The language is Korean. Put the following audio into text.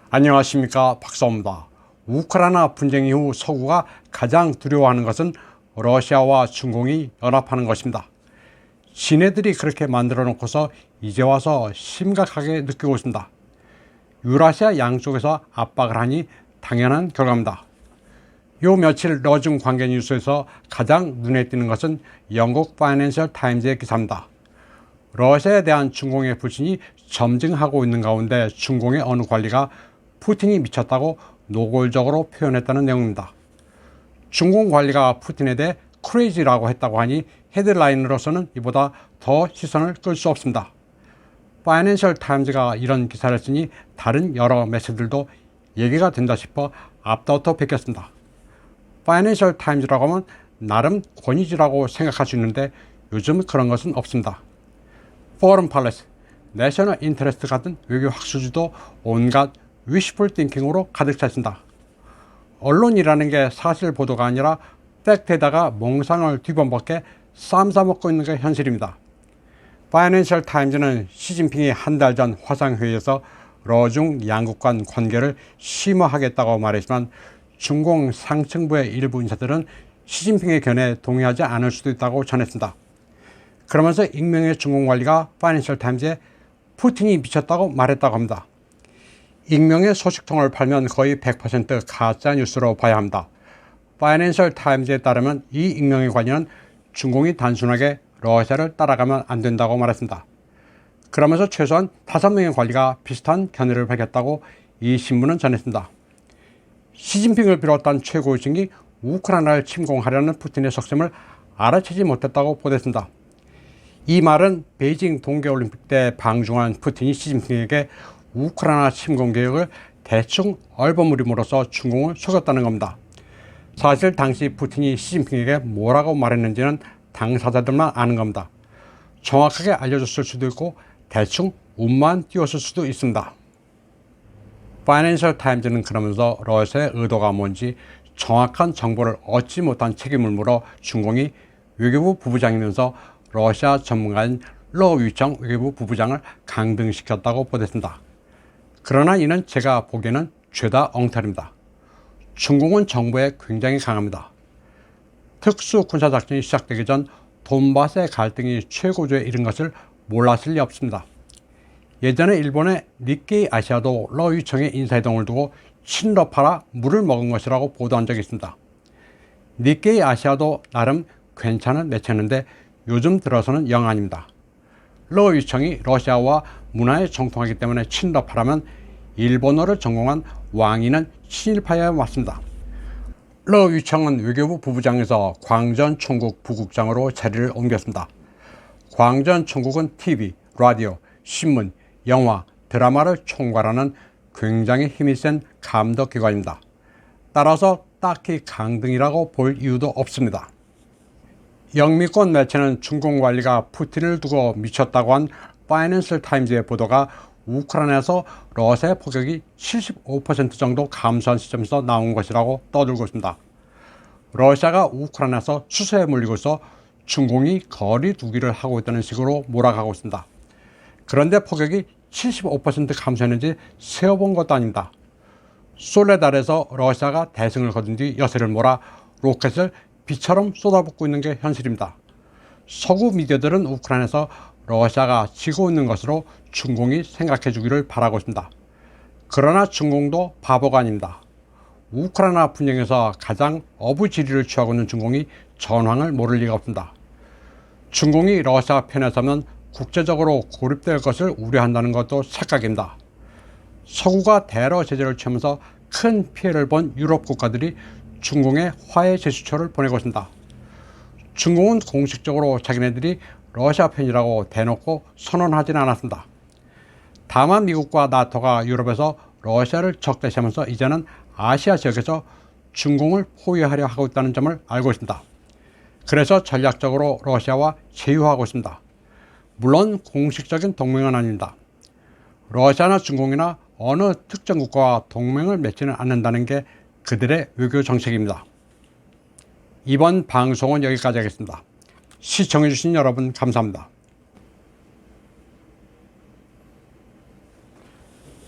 안녕하십니까, 박사입니다. 우크라이나 분쟁 이후 서구가 가장 두려워하는 것은 러시아와 중공이 연합하는 것입니다. 지네들이 그렇게 만들어 놓고서 이제 와서 심각하게 느끼고 있습니다. 유라시아 양쪽에서 압박을 하니 당연한 결과입니다. 요 며칠 러중 관계 뉴스에서 가장 눈에 띄는 것은 영국 파이낸셜 타임즈의 기사입니다. 러시아에 대한 중공의 불신이 점증하고 있는 가운데 중공의 어느 관리가 푸틴이 미쳤다고 노골적으로 표현했다는 내용입니다. 중공 관리가 푸틴에 대해 크레이지라고 했다고 하니 헤드라인으로서는 이보다 더 시선을 끌 수 없습니다. 파이낸셜 타임즈가 이런 기사를 쓰니 다른 여러 매체들도 얘기가 된다 싶어 앞다투어 뵙겠습니다. 파이낸셜 타임즈라고 하면 나름 권위지라고 생각할 수 있는데 요즘 그런 것은 없습니다. 포럼 팔레스, 내셔널 인터레스트 같은 외교 학술지도 온갖 위시풀 띵킹으로 가득 차 있습니다. 언론이라는 게 사실 보도가 아니라 팩트에다가 몽상을 뒤범벅게 쌈 싸먹고 있는 게 현실입니다. 파이낸셜 타임즈는 시진핑이 한 달 전 화상회의에서 러중 양국 간 관계를 심화하겠다고 말했지만 중공 상층부의 일부 인사들은 시진핑의 견해에 동의하지 않을 수도 있다고 전했습니다. 그러면서 익명의 중공 관리가 파이낸셜 타임즈에 푸틴이 미쳤다고 말했다고 합니다. 익명의 소식통을 팔면 거의 100% 가짜 뉴스로 봐야 합니다. 파이낸셜 타임즈에 따르면 이 익명의 관리는 중공이 단순하게 러시아를 따라가면 안 된다고 말했습니다. 그러면서 최소한 5명의 관리가 비슷한 견해를 밝혔다고 이 신문은 전했습니다. 시진핑을 비롯한 최고위층이 우크라이나를 침공하려는 푸틴의 속셈을 알아채지 못했다고 보도했습니다. 이 말은 베이징 동계올림픽 때 방중한 푸틴이 시진핑에게 우크라이나 침공 계획을 대충 얼버무림으로써 중공을 속였다는 겁니다. 사실 당시 푸틴이 시진핑에게 뭐라고 말했는지는 당사자들만 아는 겁니다. 정확하게 알려줬을 수도 있고 대충 운만 띄웠을 수도 있습니다. 파이낸셜 타임즈는 그러면서 러시아의 의도가 뭔지 정확한 정보를 얻지 못한 책임을 물어 중공이 외교부 부부장이면서 러시아 전문가인 러위청 외교부 부부장을 강등시켰다고 보도했습니다. 그러나 이는 제가 보기에는 죄다 엉터리입니다. 중공은 정부에 굉장히 강합니다. 특수군사작전이 시작되기 전 돈바스의 갈등이 최고조에 이른 것을 몰랐을 리 없습니다. 예전에 일본의 니케이 아시아도 러위청의 인사이동을 두고 친러파라 물을 먹은 것이라고 보도한 적이 있습니다. 니케이 아시아도 나름 괜찮은 매체인데 요즘 들어서는 영 아닙니다. 러위청이 러시아와 문화에 정통하기 때문에 친러파라면 일본어를 전공한 왕이는 친일파에 맞습니다. 러위청은 외교부 부부장에서 광전 총국 부국장으로 자리를 옮겼습니다. 광전 총국은 TV, 라디오, 신문, 영화, 드라마를 총괄하는 굉장히 힘이 센 감독기관입니다. 따라서 딱히 강등이라고 볼 이유도 없습니다. 영미권 매체는 중공 관리가 푸틴을 두고 미쳤다고 한 파이낸셜 타임즈의 보도가 우크라이나에서 러시아의 포격이 75% 정도 감소한 시점에서 나온 것이라고 떠들고 있습니다. 러시아가 우크라이나에서 추세에 몰리고 있어 중공이 거리 두기를 하고 있다는 식으로 몰아가고 있습니다. 그런데 포격이 75% 감소했는지 세어본 것도 아닙니다. 솔레달에서 러시아가 대승을 거둔 뒤 여세를 몰아 로켓을 비처럼 쏟아붓고 있는 게 현실입니다. 서구 미디어들은 우크라이나에서 러시아가 지고 있는 것으로 중공이 생각해 주기를 바라고 있습니다. 그러나 중공도 바보가 아닙니다. 우크라이나 분쟁에서 가장 어부지리를 취하고 있는 중공이 전황을 모를 리가 없습니다. 중공이 러시아 편에 서면 국제적으로 고립될 것을 우려한다는 것도 착각입니다. 서구가 대러 제재를 취하면서 큰 피해를 본 유럽 국가들이 중공에 화해 제스처를 보내고 있습니다. 중공은 공식적으로 자기네들이 러시아 편이라고 대놓고 선언하지는 않았습니다. 다만 미국과 나토가 유럽에서 러시아를 적대시하면서 이제는 아시아 지역에서 중공을 포위하려 하고 있다는 점을 알고 있습니다. 그래서 전략적으로 러시아와 제휴하고 있습니다. 물론 공식적인 동맹은 아닙니다. 러시아나 중공이나 어느 특정 국가와 동맹을 맺지는 않는다는 게 그들의 외교 정책입니다. 이번 방송은 여기까지 하겠습니다. 시청해주신 여러분 감사합니다.